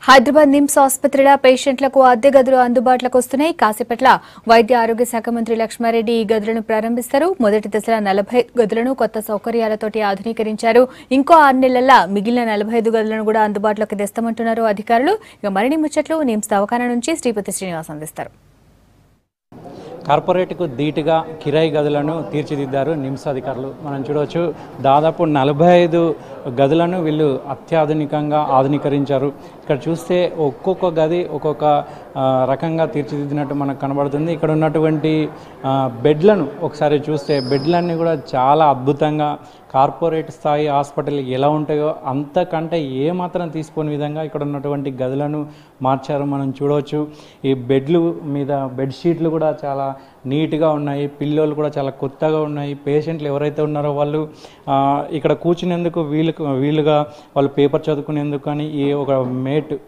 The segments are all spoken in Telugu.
హైదరాబాద్ నిమ్స్ ఆసుపత్రిలో పేషెంట్లకు అద్దె గదులు అందుబాటులోకి వస్తున్నాయి. కాసేపట్ల వైద్య ఆరోగ్య శాఖ మంత్రి లక్ష్మారెడ్డి ఈ గదులను ప్రారంభిస్తారు. మొదటి దశలో 45 గదులను కొత్త సౌకర్యాలతోటి ఆధునీకరించారు. ఇంకో 6 నెలల్లో మిగిలిన 45 గదులను కూడా అందుబాటులోకి తెస్తామంటున్నారు అధికారులు. ఇక మరిన్ని ముచ్చట్లు నిమ్స్ దవాఖానా నుంచి శ్రీపతి శ్రీనివాస్ అందిస్తారు. కార్పొరేట్కు ధీటుగా కిరాయి గదులను తీర్చిదిద్దారు నిమ్స్ అధికారులు. మనం చూడవచ్చు, దాదాపు 45 గదులను వీళ్ళు అత్యాధునికంగా ఆధునీకరించారు. ఇక్కడ చూస్తే ఒక్కొక్క గది ఒక్కొక్క రకంగా తీర్చిదిద్దినట్టు మనకు కనబడుతుంది. ఇక్కడ ఉన్నటువంటి బెడ్లను ఒకసారి చూస్తే బెడ్లన్నీ కూడా చాలా అద్భుతంగా కార్పొరేట్ స్థాయి హాస్పిటల్ ఎలా ఉంటాయో అంతకంటే ఏమాత్రం తీసుకునే విధంగా ఇక్కడ ఉన్నటువంటి గదులను మార్చారు. మనం చూడవచ్చు, ఈ బెడ్లు మీద బెడ్షీట్లు కూడా చాలా నీట్గా ఉన్నాయి. పిల్లోలు కూడా చాలా కొత్తగా ఉన్నాయి. పేషెంట్లు ఎవరైతే ఉన్నారో వాళ్ళు ఇక్కడ కూర్చునేందుకు వీలుగా వాళ్ళు పేపర్ చదువుకునేందుకు కానీ ఈ ఒక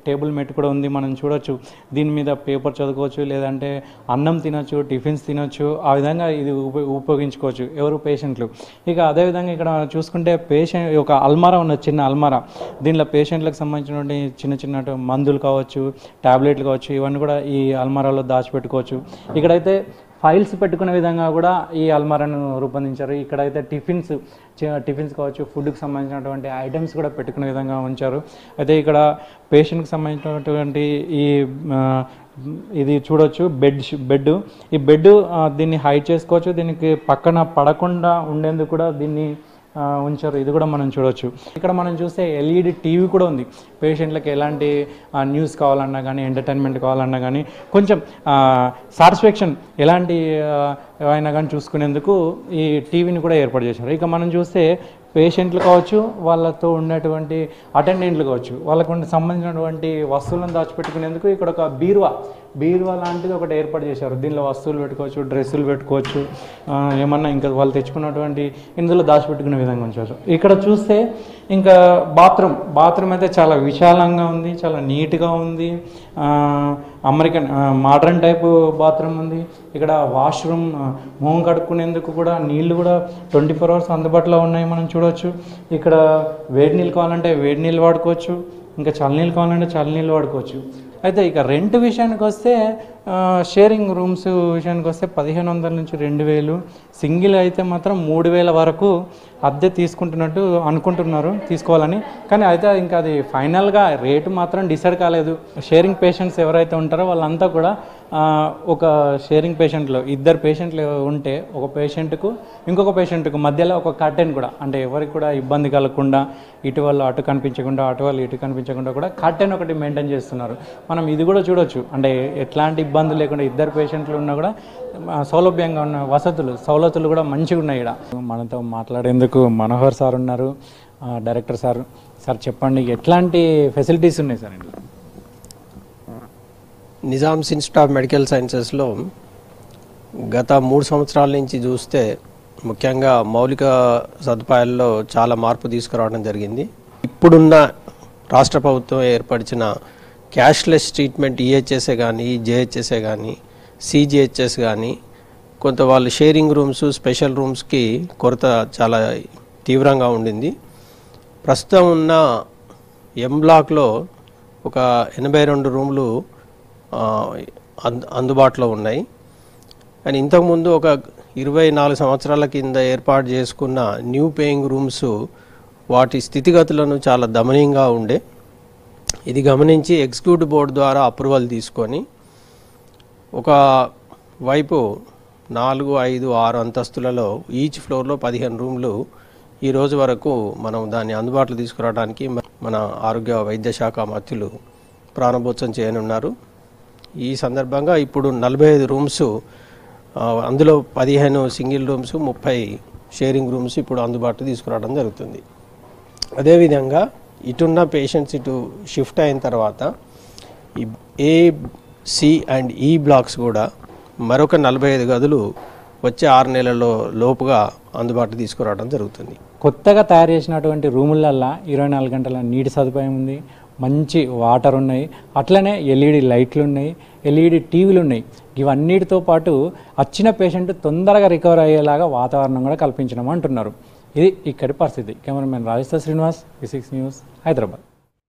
టేబుల్ మేట్ కూడా ఉంది. మనం చూడొచ్చు, దీని మీద పేపర్ చదువుకోవచ్చు, లేదంటే అన్నం తినొచ్చు, టిఫిన్స్ తినొచ్చు. ఆ విధంగా ఇది ఉపయోగించుకోవచ్చు ఎవరు పేషెంట్లు. ఇక అదేవిధంగా ఇక్కడ చూసుకుంటే ఒక అల్మారా ఉన్నది, చిన్న అల్మారా. దీనిలో పేషెంట్లకు సంబంధించినటువంటి చిన్న మందులు కావచ్చు, ట్యాబ్లెట్లు కావచ్చు, ఇవన్నీ కూడా ఈ అల్మారాలో దాచిపెట్టుకోవచ్చు. ఇక్కడైతే ఫైల్స్ పెట్టుకునే విధంగా కూడా ఈ అల్మారాను రూపొందించారు. ఇక్కడైతే టిఫిన్స్ కావచ్చు, ఫుడ్కి సంబంధించినటువంటి ఐటమ్స్ కూడా పెట్టుకునే విధంగా ఉంచారు. అయితే ఇక్కడ పేషెంట్కి సంబంధించినటువంటి ఇది చూడొచ్చు, బెడ్. ఈ బెడ్ దీన్ని హైడ్ చేసుకోవచ్చు. దీనికి పక్కన పడకుండా ఉండేందుకు కూడా దీన్ని ఉంచారు. ఇది కూడా మనం చూడవచ్చు. ఇక్కడ మనం చూస్తే ఎల్ఈడి టీవీ కూడా ఉంది. పేషెంట్లకు ఎలాంటి న్యూస్ కావాలన్నా కానీ, ఎంటర్టైన్మెంట్ కావాలన్నా కానీ, కొంచెం సాటిస్ఫాక్షన్ ఎలాంటి అయినా కానీ చూసుకునేందుకు ఈ టీవీని కూడా ఏర్పాటు చేశారు. ఇక మనం చూస్తే పేషెంట్లు కావచ్చు, వాళ్ళతో ఉన్నటువంటి అటెండెంట్లు కావచ్చు, వాళ్ళకు సంబంధించినటువంటి వస్తువులను దాచిపెట్టుకునేందుకు ఇక్కడ ఒక బీరువా లాంటిది ఒకటి ఏర్పాటు చేశారు. దీనిలో వస్తువులు పెట్టుకోవచ్చు, డ్రెస్సులు పెట్టుకోవచ్చు, ఏమన్నా ఇంకా వాళ్ళు తెచ్చుకున్నటువంటి ఇందులో దాచిపెట్టుకునే విధంగా ఉంచవచ్చు. ఇక్కడ చూస్తే ఇంకా బాత్రూమ్ అయితే చాలా విశాలంగా ఉంది, చాలా నీట్గా ఉంది. అమెరికన్ మోడర్న్ టైపు బాత్రూమ్ ఉంది. ఇక్కడ వాష్రూమ్, మొహం కడుక్కునేందుకు కూడా నీళ్లు కూడా 24 hours అందుబాటులో ఉన్నాయి. మనం చూడవచ్చు, ఇక్కడ వేడి నీళ్ళు కావాలంటే వేడి నీళ్ళు వాడుకోవచ్చు, ఇంకా చల్లనీళ్ళు కావాలంటే చల్లనీళ్ళు వాడుకోవచ్చు. అయితే ఇక రెంట్ విషయానికి వస్తే, షేరింగ్ రూమ్స్ విషయానికి వస్తే 1500 నుంచి 2000, సింగిల్ అయితే మాత్రం 3000 వరకు అద్దె తీసుకుంటున్నట్టు అనుకుంటున్నారు తీసుకోవాలని. కానీ అయితే ఇంకా అది ఫైనల్గా రేటు మాత్రం డిసైడ్ కాలేదు. షేరింగ్ పేషెంట్స్ ఎవరైతే ఉంటారో వాళ్ళంతా కూడా ఒక షేరింగ్ పేషెంట్లో 2 పేషెంట్లు ఉంటే ఒక పేషెంట్కు ఇంకొక పేషెంట్కు మధ్యలో ఒక కర్టెన్ కూడా, అంటే ఎవరికి కూడా ఇబ్బంది కలగకుండా, ఇటు వాళ్ళు అటు కనిపించకుండా, అటు వాళ్ళు ఇటు కనిపించకుండా కూడా కర్టెన్ ఒకటి మెయింటైన్ చేస్తున్నారు. మనం ఇది కూడా చూడొచ్చు, అంటే ఎట్లాంటి ఇబ్బంది లేకుండా 2 పేషెంట్లు ఉన్నా కూడా సౌలభ్యంగా ఉన్న సౌలతులు కూడా మంచిగా ఉన్నాయి. ఇక్కడ మనతో మాట్లాడేందుకు మనోహర్ సార్ ఉన్నారు, డైరెక్టర్ సార్. చెప్పండి, ఎట్లాంటి ఫెసిలిటీస్ ఉన్నాయి సార్ ఇంట్లో? నిజామ్స్ ఇన్స్టిట్యూట్ ఆఫ్ మెడికల్ సైన్సెస్లో గత 3 సంవత్సరాల నుంచి చూస్తే ముఖ్యంగా మౌలిక సదుపాయాల్లో చాలా మార్పు తీసుకురావడం జరిగింది. ఇప్పుడున్న రాష్ట్ర ప్రభుత్వం ఏర్పరిచిన క్యాష్లెస్ ట్రీట్మెంట్ ఈహెచ్ఎస్ఏ కానీ, జేహెచ్ఎస్ఏ కానీ, సిజిహెచ్ఎస్ కానీ, కొంత వాళ్ళు షేరింగ్ రూమ్స్, స్పెషల్ రూమ్స్కి కొరత చాలా తీవ్రంగా ఉండింది. ప్రస్తుతం ఉన్న ఎం బ్లాక్లో ఒక 82 రూమ్లు అందుబాటులో ఉన్నాయి. కానీ ఇంతకుముందు ఒక 24 సంవత్సరాల కింద ఏర్పాటు చేసుకున్న న్యూ పేయింగ్ రూమ్స్ వాటి స్థితిగతులను చాలా దమనీయంగా ఉండే. ఇది గమనించి ఎగ్జిక్యూటివ్ బోర్డు ద్వారా అప్రూవల్ తీసుకొని ఒక వైపు 4, 5, 6 అంతస్తులలో ఈచ్ ఫ్లోర్లో 15 రూమ్లు ఈ రోజు వరకు మనం దాన్ని అందుబాటులో తీసుకురావడానికి మన ఆరోగ్య వైద్య శాఖ మంత్రులు ప్రారంభోత్సవం చేయనున్నారు. ఈ సందర్భంగా ఇప్పుడు 45 రూమ్స్, అందులో 15 సింగిల్ రూమ్స్, 30 షేరింగ్ రూమ్స్ ఇప్పుడు అందుబాటులో తీసుకురావడం జరుగుతుంది. అదేవిధంగా ఇటున్న పేషెంట్స్ ఇటు షిఫ్ట్ అయిన తర్వాత ఈ ఏ, సి అండ్ ఈ బ్లాక్స్ కూడా మరొక 45 గదులు వచ్చే 6 నెలల లోపుగా అందుబాటులో తీసుకురావడం జరుగుతుంది. కొత్తగా తయారు చేసినటువంటి రూములల్లో 24 గంటల నీటి సదుపాయం ఉంది, మంచి వాటర్ ఉన్నాయి, అట్లనే ఎల్ఈడి లైట్లు ఉన్నాయి, ఎల్ఈడి టీవీలు ఉన్నాయి. ఇవన్నిటితో పాటు వచ్చిన పేషెంట్ తొందరగా రికవర్ అయ్యేలాగా వాతావరణం కూడా కల్పించడం అంటున్నారు. ఇది ఇక్కడి పరిస్థితి. Cameraman Rajesh Srinivas, V6 news, Hyderabad.